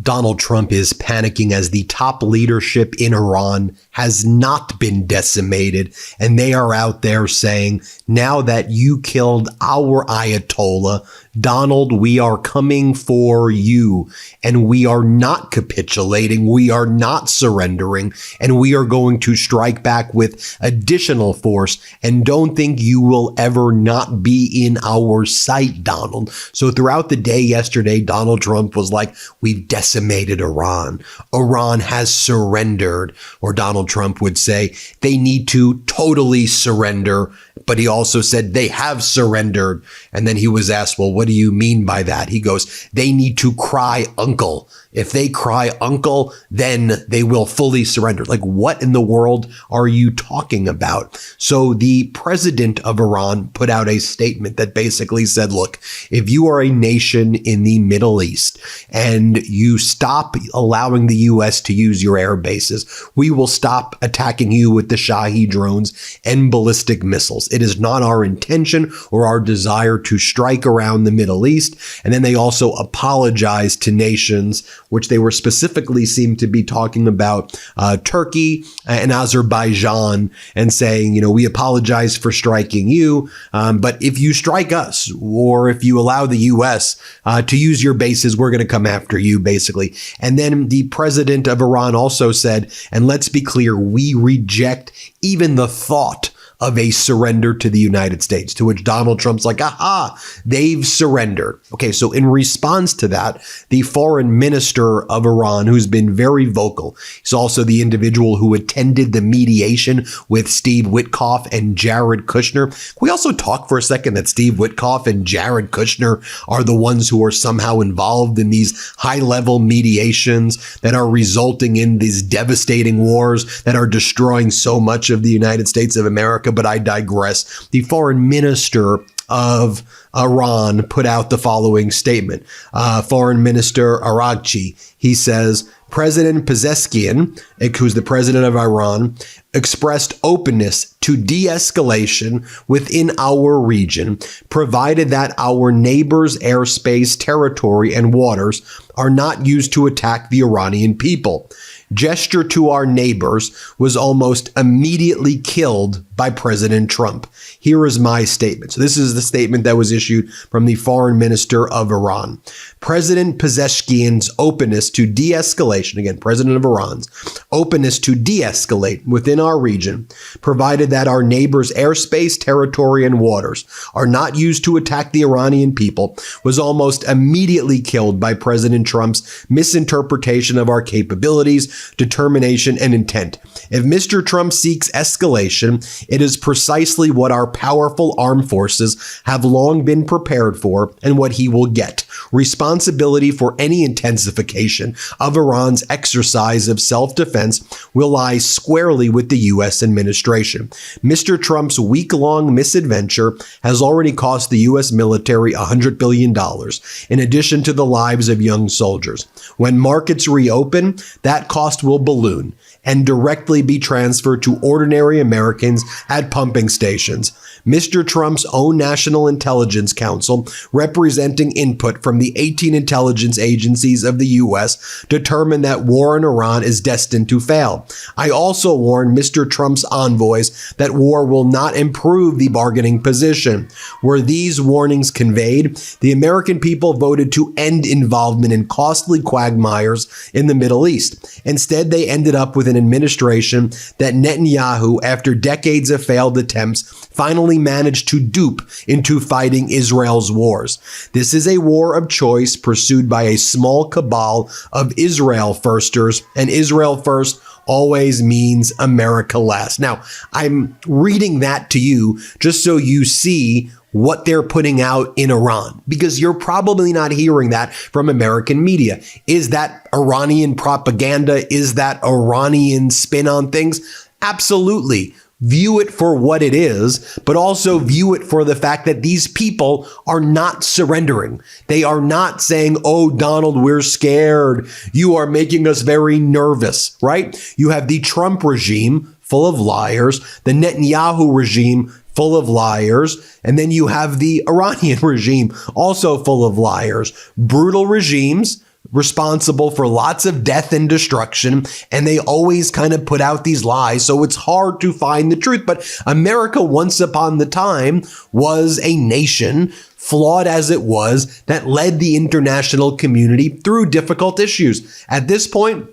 Donald Trump is panicking as the top leadership in Iran has not been decimated. And they are out there saying, now that you killed our Ayatollah, Donald, we are coming for you, and we are not capitulating. We are not surrendering, and we are going to strike back with additional force. And don't think you will ever not be in our sight, Donald. So throughout the day yesterday, Donald Trump was like, we've decimated Iran. Iran has surrendered. Or Donald Trump would say, they need to totally surrender. But he also said they have surrendered. And then he was asked, well, what do you mean by that? He goes, they need to cry uncle. If they cry uncle, then they will fully surrender. Like, what in the world are you talking about? So the president of Iran put out a statement that basically said, look, if you are a nation in the Middle East and you stop allowing the U.S. to use your air bases, we will stop attacking you with the Shahi drones and ballistic missiles. It is not our intention or our desire to strike around the Middle East. And then they also apologized to nations, which they were specifically seemed to be talking about Turkey and Azerbaijan, and saying, we apologize for striking you. But if you strike us, or if you allow the U.S. To use your bases, we're going to come after you, basically. And then the president of Iran also said, and let's be clear, we reject even the thought of a surrender to the United States, to which Donald Trump's like, aha, they've surrendered. Okay, so in response to that, the foreign minister of Iran, who's been very vocal, he's also the individual who attended the mediation with Steve Witkoff and Jared Kushner. Can we also talk for a second that Steve Witkoff and Jared Kushner are the ones who are somehow involved in these high-level mediations that are resulting in these devastating wars that are destroying so much of the United States of America? But I digress. The foreign minister of Iran put out the following statement. Foreign Minister Araghchi, he says, President Pezeshkian, who's the president of Iran, expressed openness to de-escalation within our region, provided that our neighbors' airspace, territory, and waters are not used to attack the Iranian people. Gesture to our neighbors was almost immediately killed by President Trump. Here is my statement. So this is the statement that was issued from the foreign minister of Iran. President Pezeshkian's openness to de-escalation, again, president of Iran's openness to de-escalate within our region, provided that our neighbors' airspace, territory, and waters are not used to attack the Iranian people, was almost immediately killed by President Trump's misinterpretation of our capabilities, determination, and intent. If Mr. Trump seeks escalation, it is precisely what our powerful armed forces have long been prepared for and what he will get. Responsibility for any intensification of Iran's exercise of self-defense will lie squarely with the U.S. administration. Mr. Trump's week-long misadventure has already cost the U.S. military $100 billion, in addition to the lives of young soldiers. When markets reopen, that cost will balloon and directly be transferred to ordinary Americans at pumping stations. Mr. Trump's own National Intelligence Council, representing input from the 18 intelligence agencies of the U.S., determined that war in Iran is destined to fail. I also warned Mr. Trump's envoys that war will not improve the bargaining position. Were these warnings conveyed, the American people voted to end involvement in costly quagmires in the Middle East. Instead, they ended up with an administration that Netanyahu, after decades of failed attempts, finally managed to dupe into fighting Israel's wars. This is a war of choice pursued by a small cabal of Israel firsters, and Israel first always means America last. Now, I'm reading that to you just so you see what they're putting out in Iran, because you're probably not hearing that from American media. Is that Iranian propaganda? Is that Iranian spin on things? Absolutely. View it for what it is, but also view it for the fact that these people are not surrendering. They are not saying, oh, Donald, we're scared. You are making us very nervous, right? You have the Trump regime full of liars, the Netanyahu regime full of liars, and then you have the Iranian regime also full of liars. Brutal regimes, responsible for lots of death and destruction, and they always kind of put out these lies, so it's hard to find the truth. But America, once upon the time, was a nation, flawed as it was, that led the international community through difficult issues. At this point,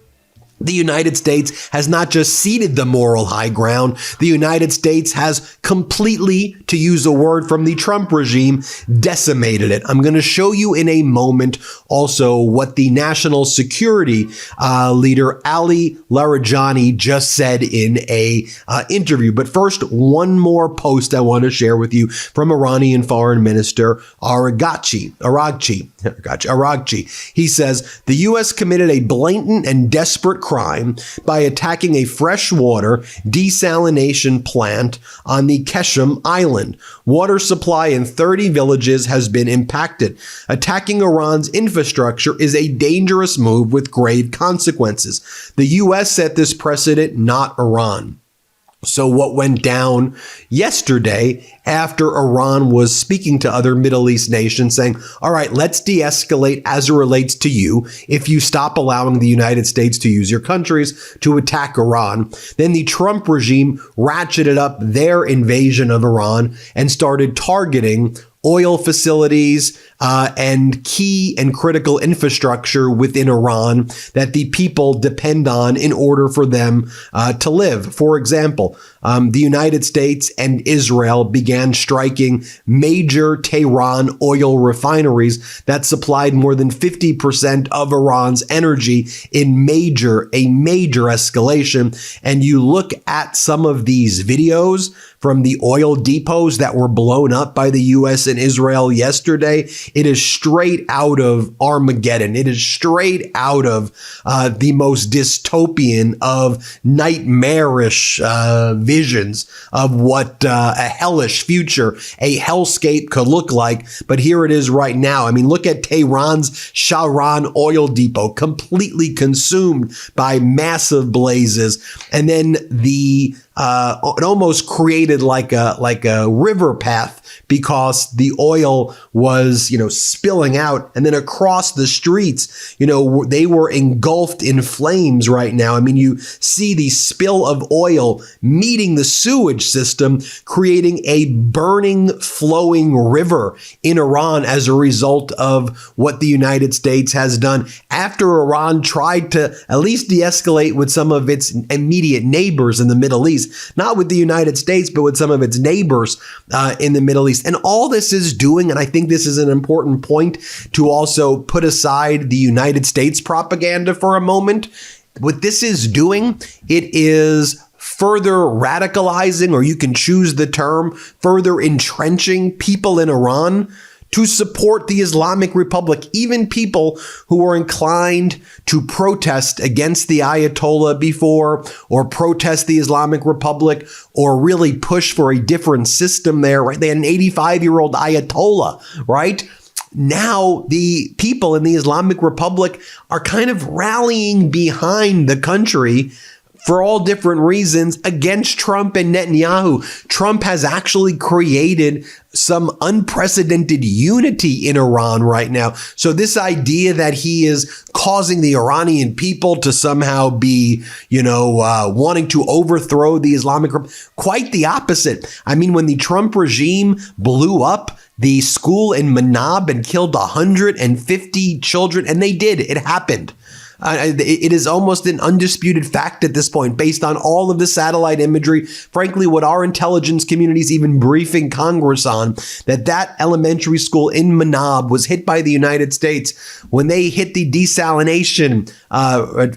the United States has not just ceded the moral high ground, the United States has completely, to use a word from the Trump regime, decimated it. I'm going to show you in a moment also what the national security leader Ali Larijani just said in a interview. But first, one more post I want to share with you from Iranian Foreign Minister Aragchi. He says, the U.S. committed a blatant and desperate crime by attacking a freshwater desalination plant on the Keshem Island. Water supply in 30 villages has been impacted. Attacking Iran's infrastructure is a dangerous move with grave consequences. The U.S. set this precedent, not Iran. So what went down yesterday after Iran was speaking to other Middle East nations saying, all right, let's de-escalate as it relates to you if you stop allowing the United States to use your countries to attack Iran. Then the Trump regime ratcheted up their invasion of Iran and started targeting oil facilities and key and critical infrastructure within Iran that the people depend on in order for them to live. For example, the United States and Israel began striking major Tehran oil refineries that supplied more than 50% of Iran's energy in a major escalation. And you look at some of these videos from the oil depots that were blown up by the U.S. and Israel yesterday, it is straight out of Armageddon. It is straight out of the most dystopian of nightmarish visions of what a hellish future, a hellscape could look like. But here it is right now. I mean, look at Tehran's Shahran oil depot, completely consumed by massive blazes. And then it almost created like a river path because the oil was, spilling out, and then across the streets, they were engulfed in flames right now. I mean, you see the spill of oil meeting the sewage system, creating a burning, flowing river in Iran as a result of what the United States has done after Iran tried to at least de-escalate with some of its immediate neighbors in the Middle East, not with the United States, but with some of its neighbors in the Middle East. And all this is doing, and I think this is an important point to also put aside the United States propaganda for a moment. What this is doing, it is further radicalizing, or you can choose the term, further entrenching people in Iran to support the Islamic Republic, even people who were inclined to protest against the Ayatollah before, or protest the Islamic Republic, or really push for a different system there, right? They had an 85-year-old Ayatollah, right? Now the people in the Islamic Republic are kind of rallying behind the country for all different reasons against Trump and Netanyahu. Trump has actually created some unprecedented unity in Iran right now. So this idea that he is causing the Iranian people to somehow be, wanting to overthrow the Islamic Republic, quite the opposite. I mean, when the Trump regime blew up the school in Manab and killed 150 children, and they did, it happened. It is almost an undisputed fact at this point, based on all of the satellite imagery, frankly, what our intelligence community is even briefing Congress on, that elementary school in Manab was hit by the United States. When they hit the desalination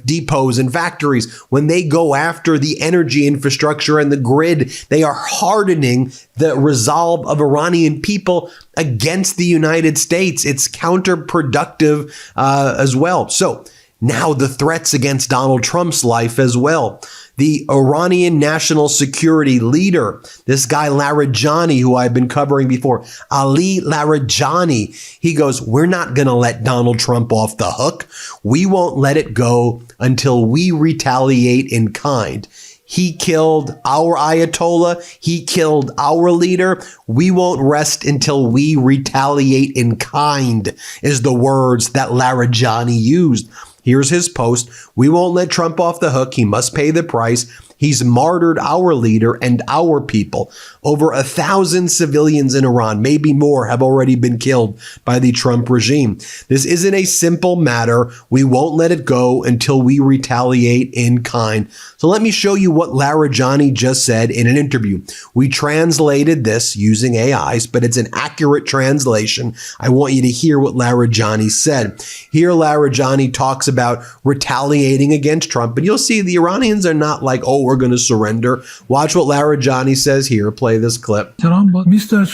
depots and factories, when they go after the energy infrastructure and the grid, they are hardening the resolve of Iranian people against the United States. It's counterproductive as well. So now the threats against Donald Trump's life as well. The Iranian national security leader, this guy Larijani, who I've been covering before, Ali Larijani, he goes, we're not going to let Donald Trump off the hook. We won't let it go until we retaliate in kind. He killed our Ayatollah. He killed our leader. We won't rest until we retaliate in kind, is the words that Larijani used. Here's his post. We won't let Trump off the hook. He must pay the price. He's martyred our leader and our people. Over 1,000 civilians in Iran, maybe more, have already been killed by the Trump regime. This isn't a simple matter. We won't let it go until we retaliate in kind. So let me show you what Larijani just said in an interview. We translated this using AIs, but it's an accurate translation. I want you to hear what Larijani said. Here, Larijani talks about retaliating against Trump, but you'll see the Iranians are not like, oh, we're going to surrender. Watch what Larijani says here. Play this clip. Mr.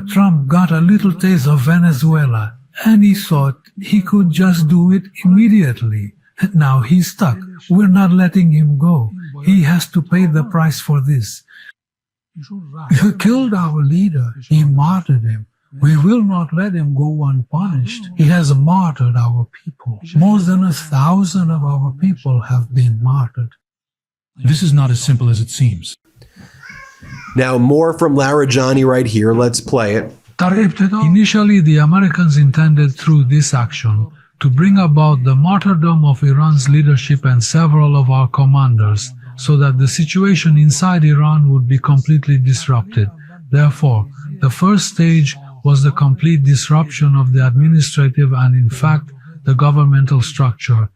Trump got a little taste of Venezuela, and he thought he could just do it immediately. Now he's stuck. We're not letting him go. He has to pay the price for this. He killed our leader. He martyred him. We will not let him go unpunished. He has martyred our people. More than 1,000 of our people have been martyred. This is not as simple as it seems. Now, more from Larijani right here. Let's play it. Initially, the Americans intended through this action to bring about the martyrdom of Iran's leadership and several of our commanders, so that the situation inside Iran would be completely disrupted. Therefore, the first stage was the complete disruption of the administrative and, in fact, the governmental structure.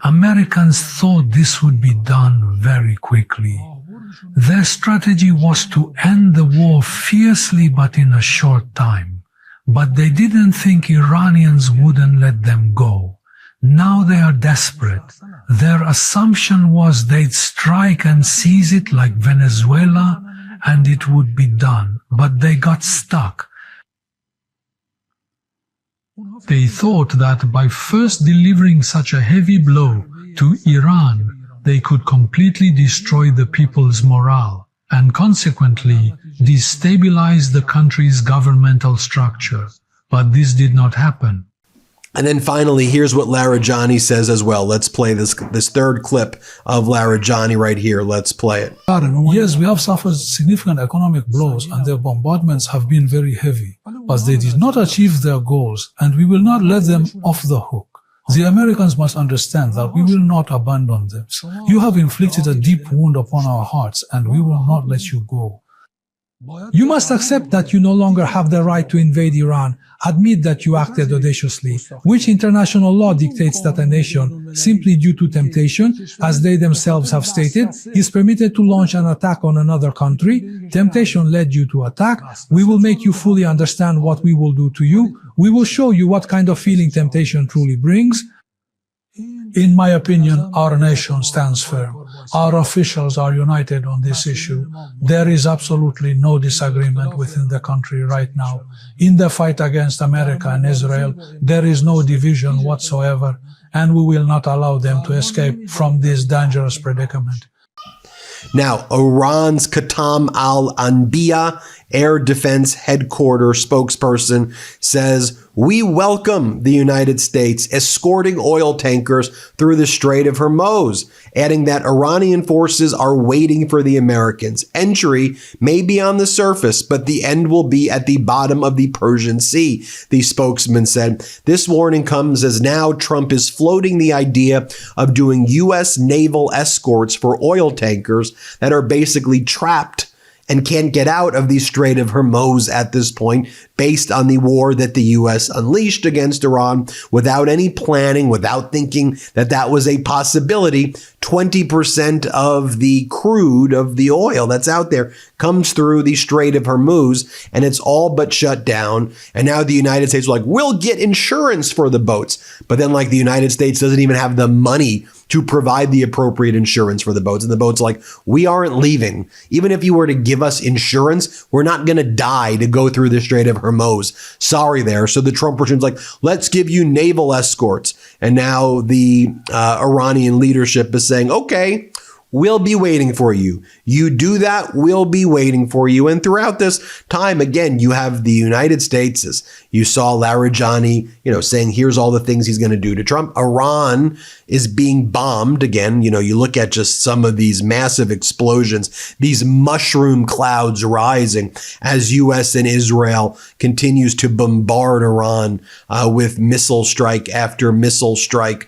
Americans thought this would be done very quickly. Their strategy was to end the war fiercely but in a short time. But they didn't think Iranians wouldn't let them go. Now they are desperate. Their assumption was they'd strike and seize it like Venezuela, and it would be done. But they got stuck. They thought that by first delivering such a heavy blow to Iran, they could completely destroy the people's morale and consequently destabilize the country's governmental structure. But this did not happen. And then finally, here's what Larijani says as well. Let's play this third clip of Larijani right here. Let's play it. Yes, we have suffered significant economic blows and their bombardments have been very heavy. But they did not achieve their goals and we will not let them off the hook. The Americans must understand that we will not abandon them. You have inflicted a deep wound upon our hearts and we will not let you go. You must accept that you no longer have the right to invade Iran. Admit that you acted audaciously, which international law dictates that a nation, simply due to temptation, as they themselves have stated, is permitted to launch an attack on another country. Temptation led you to attack. We will make you fully understand what we will do to you. We will show you what kind of feeling temptation truly brings. In my opinion, our nation stands firm. Our officials are united on this issue. There is absolutely no disagreement within the country right now. In the fight against America and Israel, there is no division whatsoever, and we will not allow them to escape from this dangerous predicament. Now, Iran's Qatam al-Anbiya Air Defense Headquarters spokesperson says, we welcome the United States escorting oil tankers through the Strait of Hormuz, adding that Iranian forces are waiting for the Americans. Entry may be on the surface, but the end will be at the bottom of the Persian Sea, the spokesman said. This warning comes as now Trump is floating the idea of doing U.S. naval escorts for oil tankers that are basically trapped and can't get out of the Strait of Hormuz at this point, based on the war that the U.S. unleashed against Iran without any planning, without thinking that that was a possibility. 20% of the crude, of the oil that's out there, comes through the Strait of Hormuz, and it's all but shut down. And now the United States is like, we'll get insurance for the boats. But then, like, the United States doesn't even have the money to provide the appropriate insurance for the boats. And the boat's like, we aren't leaving. Even if you were to give us insurance, we're not going to die to go through the Strait of Hormuz. Sorry there. So the Trump regime's like, let's give you naval escorts. And now the Iranian leadership is saying, okay, we'll be waiting for you. You do that, we'll be waiting for you. And throughout this time, again, you have the United States, as you saw Larijani, saying here's all the things he's going to do to Trump. Iran is being bombed again. You look at just some of these massive explosions, these mushroom clouds rising as U.S. and Israel continues to bombard Iran with missile strike after missile strike.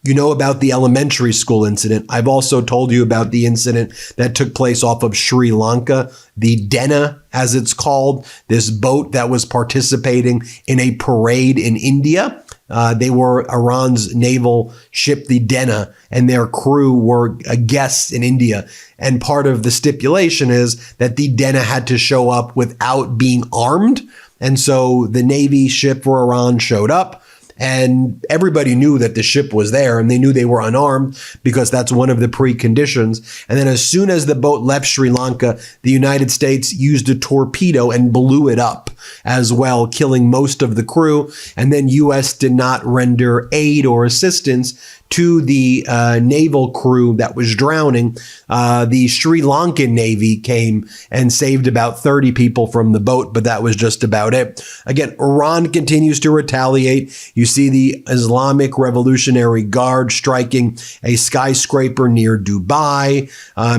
You know about the elementary school incident. I've also told you about the incident that took place off of Sri Lanka, the Dena, as it's called, this boat that was participating in a parade in India. They were Iran's naval ship, the Dena, and their crew were guests in India. And part of the stipulation is that the Dena had to show up without being armed. And so the Navy ship for Iran showed up. And everybody knew that the ship was there, and they knew they were unarmed because that's one of the preconditions. And then as soon as the boat left Sri Lanka, the United States used a torpedo and blew it up as well, killing most of the crew. And then U.S. did not render aid or assistance to the naval crew that was drowning. The Sri Lankan Navy came and saved about 30 people from the boat, but that was just about it. Again, Iran continues to retaliate. You see the Islamic Revolutionary Guard striking a skyscraper near Dubai.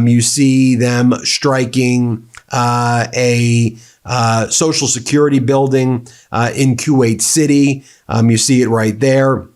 You see them striking a social security building in Kuwait City. You see it right there.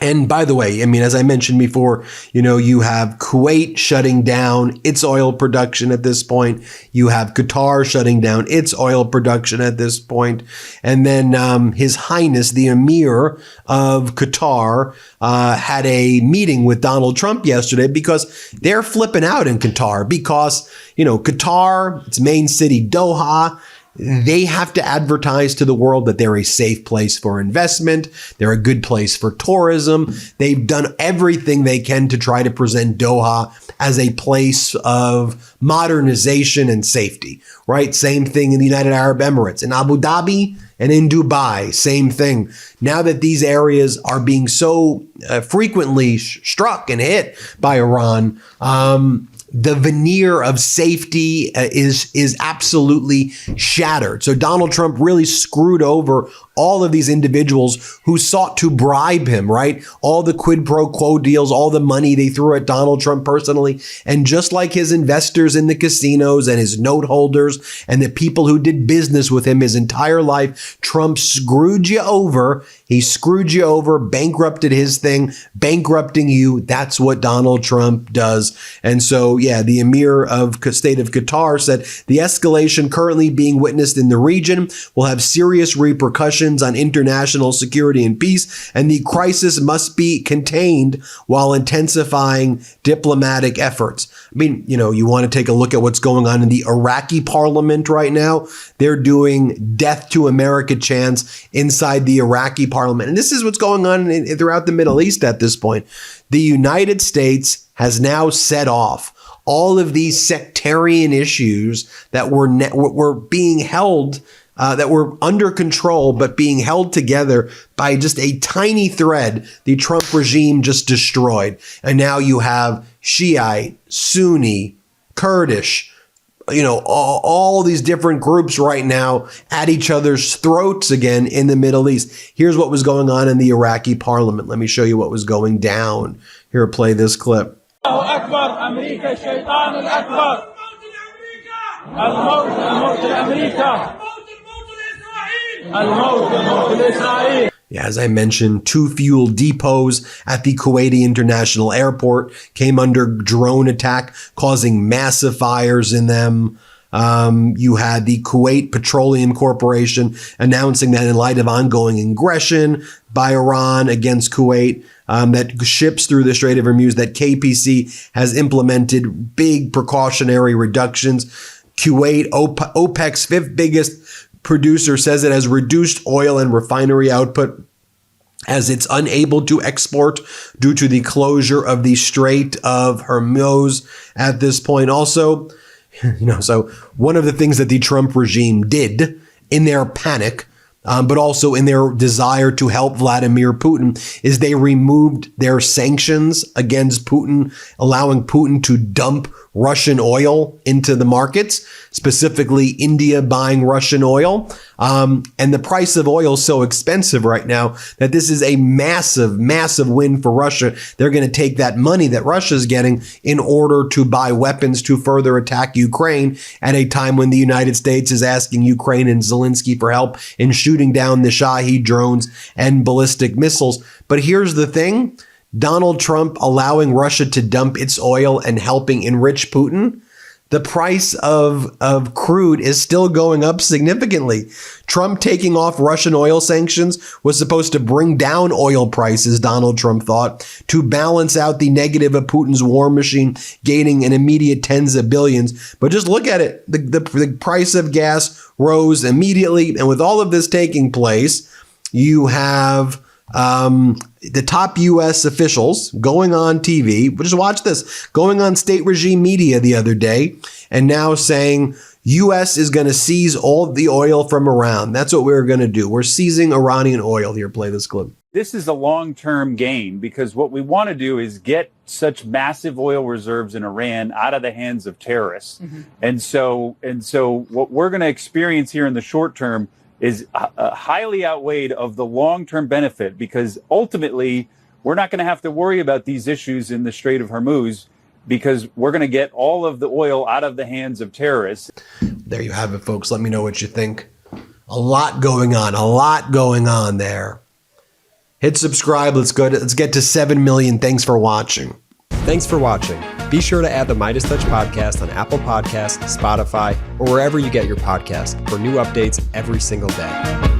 And by the way, as I mentioned before, you have Kuwait shutting down its oil production at this point. You have Qatar shutting down its oil production at this point. And then His Highness, the Emir of Qatar, had a meeting with Donald Trump yesterday because they're flipping out in Qatar because, Qatar, its main city, Doha, they have to advertise to the world that they're a safe place for investment. They're a good place for tourism. They've done everything they can to try to present Doha as a place of modernization and safety, right? Same thing in the United Arab Emirates, in Abu Dhabi and in Dubai, same thing. Now that these areas are being so frequently struck and hit by Iran, the veneer of safety is absolutely shattered. So Donald Trump really screwed over all of these individuals who sought to bribe him, right? All the quid pro quo deals, all the money they threw at Donald Trump personally. And just like his investors in the casinos and his note holders and the people who did business with him his entire life, Trump screwed you over. He screwed you over, bankrupted his thing, bankrupting you. That's what Donald Trump does. And so, the Emir of the State of Qatar said the escalation currently being witnessed in the region will have serious repercussions on international security and peace, and the crisis must be contained while intensifying diplomatic efforts. You want to take a look at what's going on in the Iraqi parliament right now. They're doing death to America chants inside the Iraqi parliament. And this is what's going on throughout the Middle East at this point. The United States has now set off all of these sectarian issues that were being held, that were under control, but being held together by just a tiny thread the Trump regime just destroyed. And now you have Shiite, Sunni, Kurdish, all these different groups right now at each other's throats again in the Middle East. Here's what was going on in the Iraqi parliament. Let me show you what was going down. Here, play this clip. أكبر أمريكا الشيطان الأكبر الموت لأمريكا الموت لإسرائيل. As I mentioned, 2 fuel depots at the Kuwaiti International Airport came under drone attack, causing massive fires in them. You had the Kuwait Petroleum Corporation announcing that in light of ongoing aggression by Iran against Kuwait, that ships through the Strait of Hormuz, that KPC has implemented big precautionary reductions. Kuwait, OPEC's 5th biggest producer, says it has reduced oil and refinery output as it's unable to export due to the closure of the Strait of Hormuz at this point. Also, so one of the things that the Trump regime did in their panic but also in their desire to help Vladimir Putin, is they removed their sanctions against Putin, allowing Putin to dump Russian oil into the markets, specifically India buying Russian oil. And the price of oil is so expensive right now that this is a massive, massive win for Russia. They're going to take that money that Russia's getting in order to buy weapons to further attack Ukraine at a time when the United States is asking Ukraine and Zelensky for help in shooting down the Shahed drones and ballistic missiles. But here's the thing. Donald Trump allowing Russia to dump its oil and helping enrich Putin, the price of crude is still going up significantly. Trump taking off Russian oil sanctions was supposed to bring down oil prices, Donald Trump thought, to balance out the negative of Putin's war machine, gaining an immediate tens of billions. But just look at it. The price of gas rose immediately. And with all of this taking place, you have the top U.S. officials going on TV, just watch this, going on state regime media the other day and now saying U.S. is going to seize all the oil from Iran. That's what we're going to do. We're seizing Iranian oil. Here, play this clip. This is a long-term gain because what we want to do is get such massive oil reserves in Iran out of the hands of terrorists. And so what we're going to experience here in the short term is highly outweighed of the long-term benefit, because ultimately we're not going to have to worry about these issues in the Strait of Hormuz because we're going to get all of the oil out of the hands of terrorists. There you have it, folks. Let me know what you think. A lot going on there. Hit subscribe. Let's get to 7 million. Thanks for watching. Thanks for watching. Be sure to add the MeidasTouch podcast on Apple Podcasts, Spotify, or wherever you get your podcasts for new updates every single day.